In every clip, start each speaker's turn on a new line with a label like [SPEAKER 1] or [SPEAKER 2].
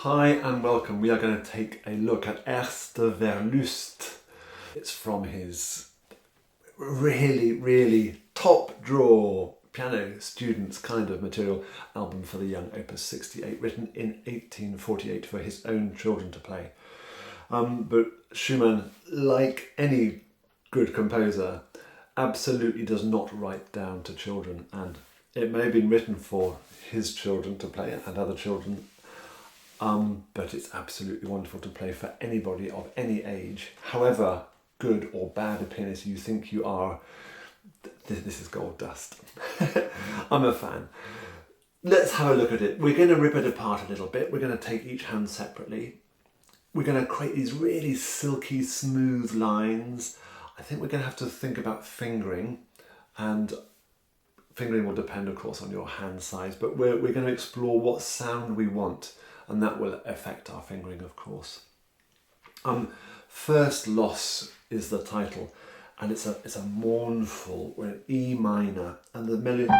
[SPEAKER 1] Hi and welcome. We are going to take a look at Erster Verlust. It's from his really top drawer piano students kind of material album for the young, Opus 68, written in 1848 for his own children to play. But Schumann, like any good composer, absolutely does not write down to children, and it may have been written for his children to play and other children. But it's absolutely wonderful to play for anybody of any age, however good or bad a pianist you think you are. This is gold dust. I'm a fan. Let's have a look at it. We're going to rip it apart a little bit. We're going to take each hand separately. We're going to create these really silky, smooth lines. I think we're going to have to think about fingering, and fingering will depend, of course, on your hand size, but we're going to explore what sound we want, and that will affect our fingering, of course. First Loss is the title, and it's a mournful, we're in E minor, and the melody.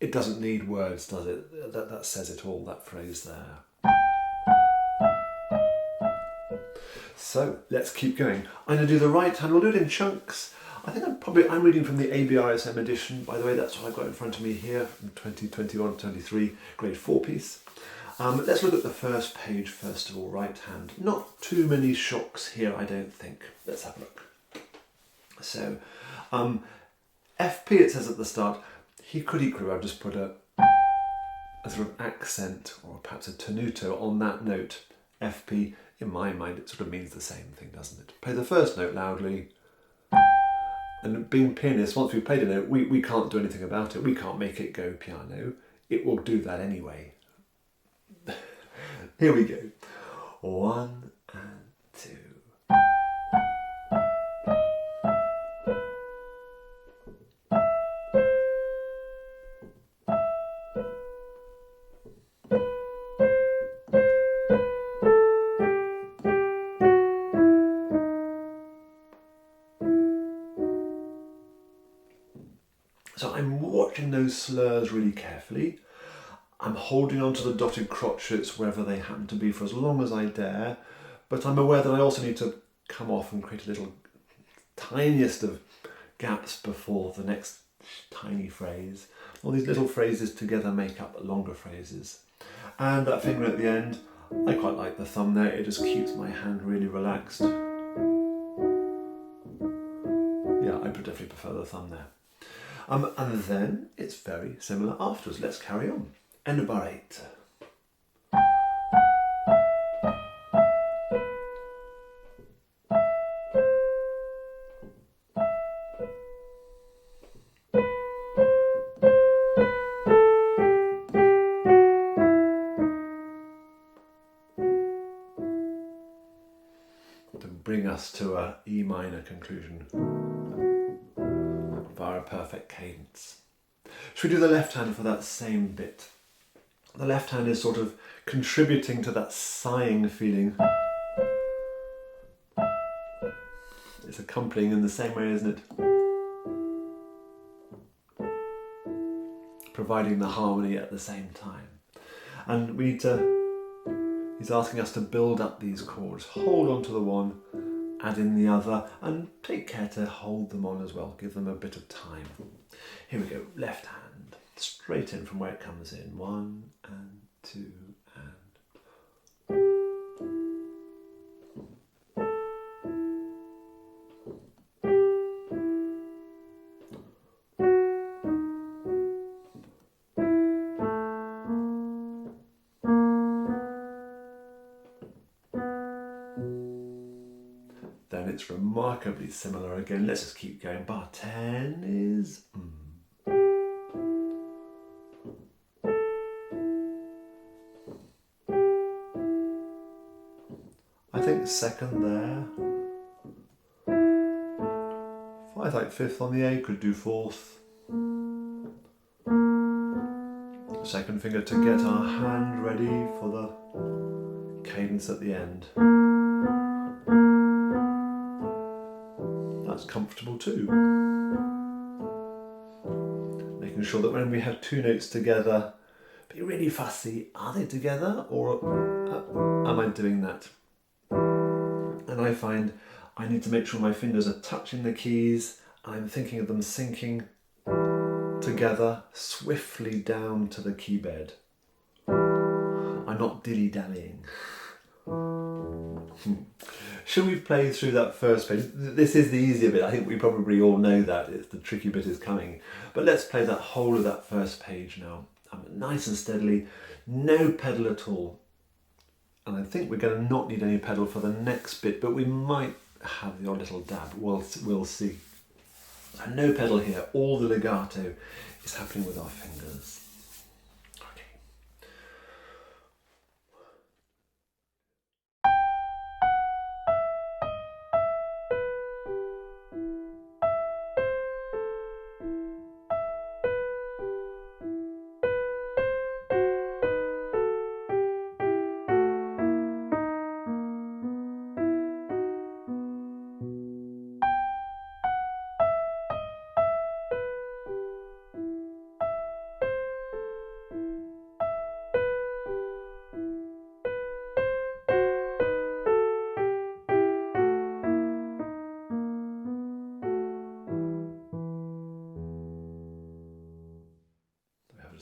[SPEAKER 1] It doesn't need words, does it? That says it all, that phrase there. So let's keep going. I'm going to do the right hand. We'll do it in chunks. I think I'm reading from the ABRSM edition, by the way. That's what I've got in front of me here from 2021-23, grade 4 piece. Let's look at the first page first of all, right hand. Not too many shocks here, I don't think. Let's have a look. So, FP, it says at the start, hikuriku. I've just put a sort of accent or perhaps a tenuto on that note. FP, in my mind, it sort of means the same thing, doesn't it? Play the first note loudly. And being pianists, once we've played a note, we can't do anything about it. We can't make it go piano. It will do that anyway. Here we go. 1 and 2. So I'm watching those slurs really carefully. I'm holding on to the dotted crotchets wherever they happen to be for as long as I dare, but I'm aware that I also need to come off and create a little tiniest of gaps before the next tiny phrase. All these little phrases together make up longer phrases. And that finger at the end, I quite like the thumb there. It just keeps my hand really relaxed. Yeah, I definitely prefer the thumb there. And then it's very similar afterwards. Let's carry on. End of bar 8. To bring us to a E minor conclusion via a perfect cadence. Should we do the left hand for that same bit? The left hand is sort of contributing to that sighing feeling. It's accompanying in the same way, isn't it? Providing the harmony at the same time. And we need to, he's asking us to build up these chords. Hold on to the one, add in the other, and take care to hold them on as well. Give them a bit of time. Here we go, left hand. Straight in from where it comes in. 1 and 2 and... Then it's remarkably similar again. Let's just keep going. Bar 10 is... I think second there. I like fifth on the A, could do fourth. Second finger to get our hand ready for the cadence at the end. That's comfortable too. Making making sure that when we have two notes together, be really fussy. Are they together or am I doing that? And I find I need to make sure my fingers are touching the keys. I'm thinking of them sinking together swiftly down to the key bed. I'm not dilly-dallying. Shall we play through that first page? This is the easier bit. I think we probably all know that. The tricky bit is coming. But let's play that whole of that first page now. Nice and steadily, no pedal at all. And I think we're going to not need any pedal for the next bit, but we might have the odd little dab. We'll see. So no pedal here. All the legato is happening with our fingers.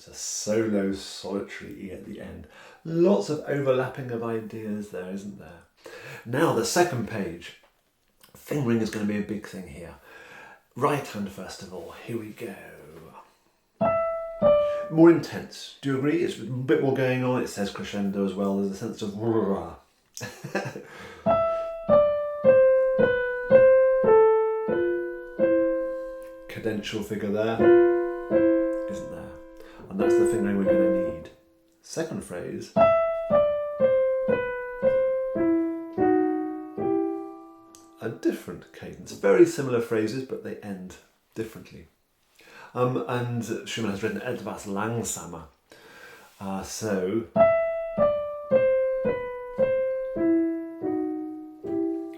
[SPEAKER 1] A solo solitary E at the end. Lots of overlapping of ideas there, isn't there? Now the second page. Fingering is going to be a big thing here. Right hand first of all. Here we go. More intense. Do you agree? It's a bit more going on. It says crescendo as well. There's a sense of cadential figure there, isn't there? And that's the fingering we're going to need. Second phrase. A different cadence. Very similar phrases, but they end differently. And Schumann has written etwas langsamer. So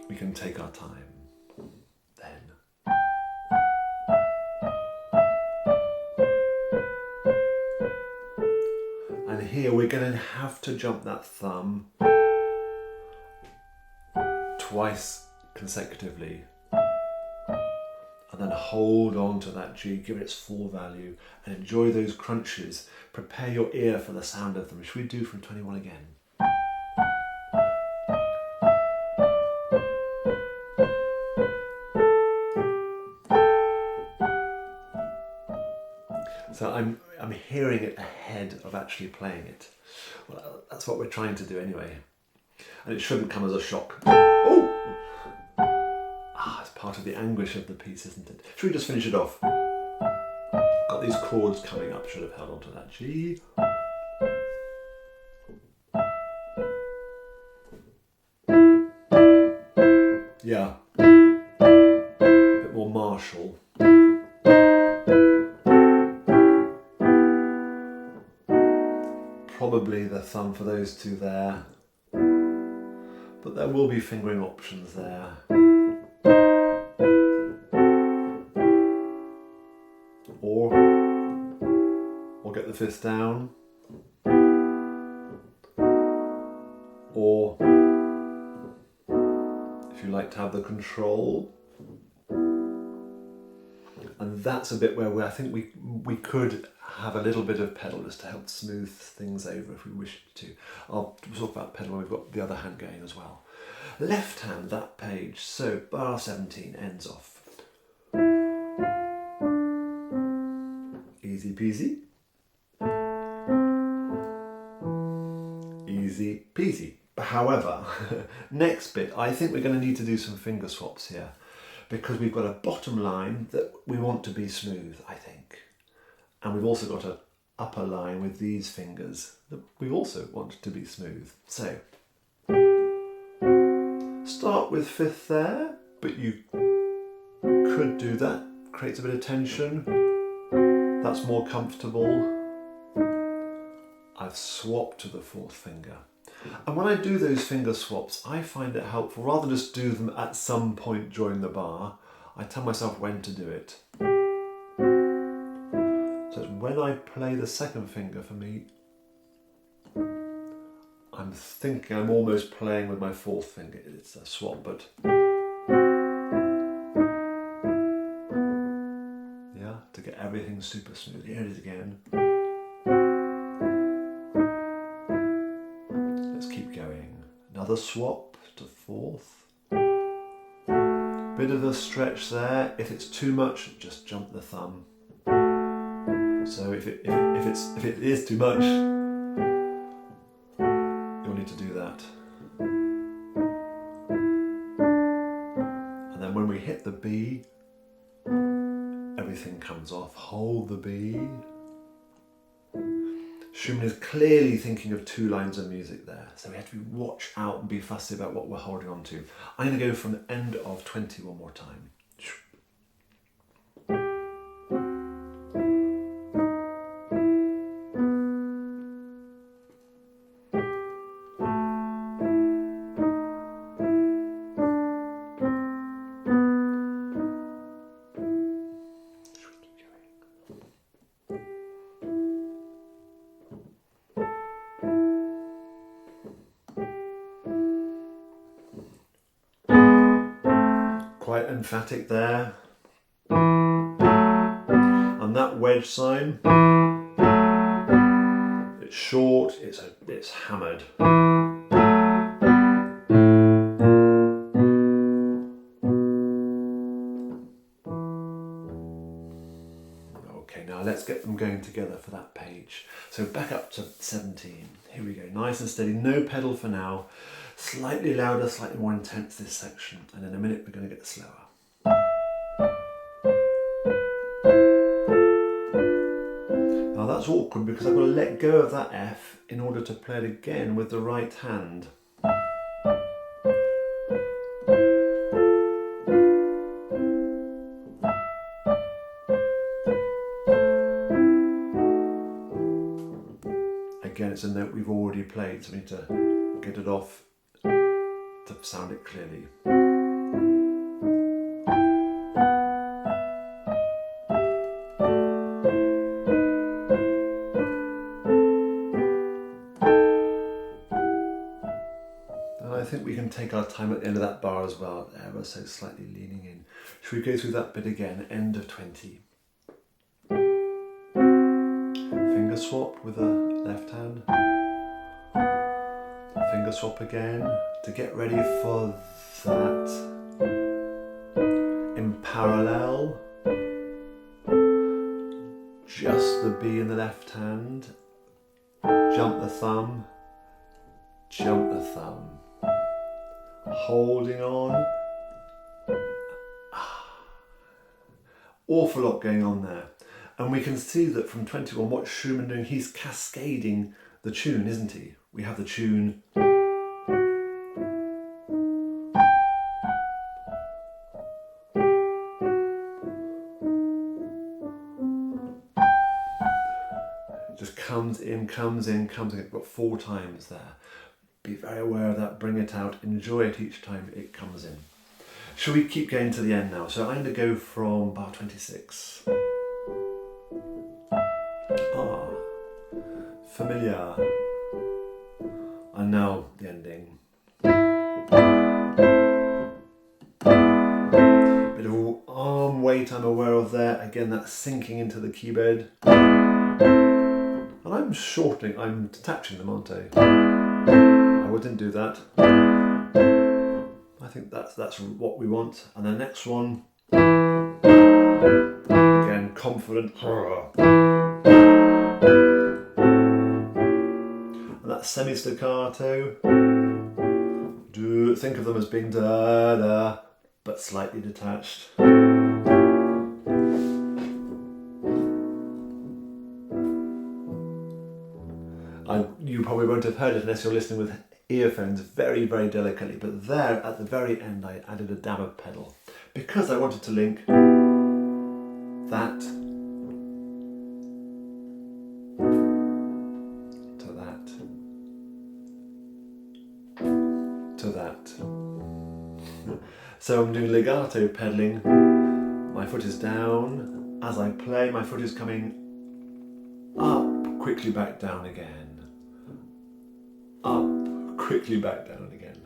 [SPEAKER 1] we can take our time. Then. And here we're going to have to jump that thumb twice consecutively. And then hold on to that G, give it its full value, and enjoy those crunches. Prepare your ear for the sound of them. Should we do from 21 again? So I'm hearing it ahead of actually playing it. Well, that's what we're trying to do anyway. And it shouldn't come as a shock. Oh! It's part of the anguish of the piece, isn't it? Should we just finish it off? Got these chords coming up, should have held on to that G. Yeah. A bit more martial. Probably the thumb for those two there. But there will be fingering options there. Or get the fifth down. Or if you like to have the control. And that's a bit where I think we could have a little bit of pedal just to help smooth things over if we wish to. I'll talk about pedal when we've got the other hand going as well. Left hand, that page. So bar 17 ends off. Easy peasy. Easy peasy. However, next bit, I think we're going to need to do some finger swaps here because we've got a bottom line that we want to be smooth, I think. And we've also got an upper line with these fingers that we also want to be smooth. So, start with fifth there, but you could do that. Creates a bit of tension. That's more comfortable. I've swapped to the fourth finger. And when I do those finger swaps, I find it helpful, rather than just do them at some point during the bar, I tell myself when to do it. So it's when I play the second finger for me, I'm thinking I'm almost playing with my fourth finger. It's a swap, but yeah, to get everything super smooth. Here it is again. Let's keep going. Another swap to fourth. Bit of a stretch there. If it's too much, just jump the thumb. So if it is too much, you'll need to do that. And then when we hit the B, everything comes off. Hold the B. Schumann is clearly thinking of 2 lines of music there, so we have to watch out and be fussy about what we're holding on to. I'm going to go from the end of 20 one more time. Quite emphatic there. And that wedge sign, it's short, it's hammered. Okay, now let's get them going together for that page. So back up to 17. Here we go, nice and steady, no pedal for now. Slightly louder, slightly more intense this section, and in a minute we're going to get slower. Now that's awkward because I've got to let go of that F in order to play it again with the right hand. Again, it's a note we've already played, so we need to get it off to sound it clearly. And I think we can take our time at the end of that bar as well, ever so slightly leaning in. Should we go through that bit again, end of 20? Finger swap with the left hand. Finger swap again to get ready for that. In parallel, just the B in the left hand, jump the thumb, jump the thumb, holding on. Awful lot going on there. And we can see that from 21, what Schumann doing, he's cascading the tune, isn't he? We have the tune. Just comes in, comes in, comes in. We've got 4 times there. Be very aware of that, bring it out, enjoy it each time it comes in. Shall we keep going to the end now? So I'm going to go from bar 26. Familiar. And now the ending. Bit of arm weight I'm aware of there. Again, that's sinking into the key bed. And I'm shortening, I'm detaching them, aren't I? I wouldn't do that. I think that's what we want. And the next one, again, confident. And that semi-staccato. Think of them as being da-da, but slightly detached. You probably won't have heard it unless you're listening with earphones very, very delicately, but there at the very end I added a dab of pedal because I wanted to link that to that to that. So I'm doing legato pedaling, my foot is down, as I play my foot is coming quickly back down again. Up, quickly back down again.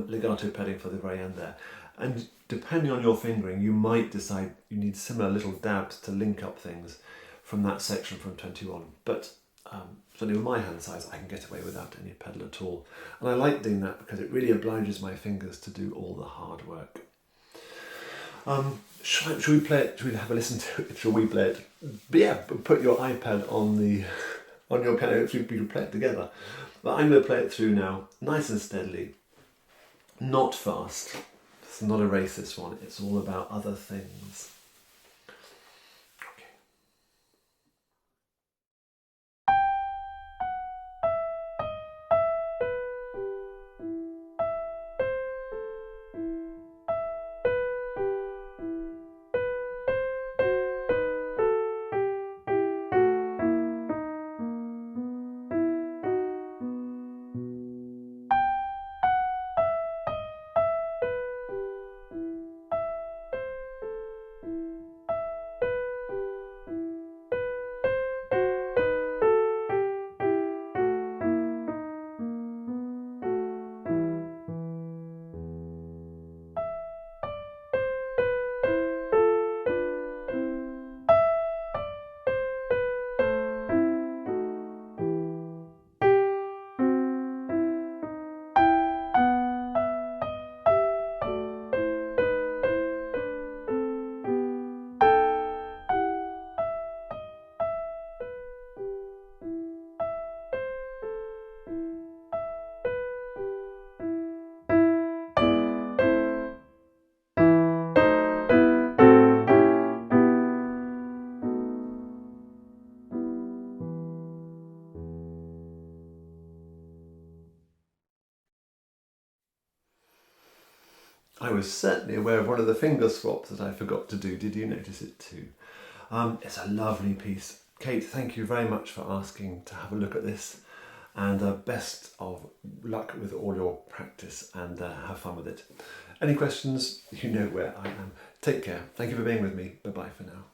[SPEAKER 1] Legato pedal for the very end there. And depending on your fingering, you might decide you need similar little dabs to link up things from that section from 21. But certainly with my hand size, I can get away without any pedal at all. And I like doing that because it really obliges my fingers to do all the hard work. Should we play it? Should we have a listen to it? Shall we play it? But yeah, put your iPad on your piano so we can play it together. But I'm going to play it through now, nice and steadily, not fast. It's not a race, this one. It's all about other things. I was certainly aware of one of the finger swaps that I forgot to do. Did you notice it too? It's a lovely piece. Kate, thank you very much for asking to have a look at this, and best of luck with all your practice, and have fun with it. Any questions, you know where I am. Take care. Thank you for being with me. Bye-bye for now.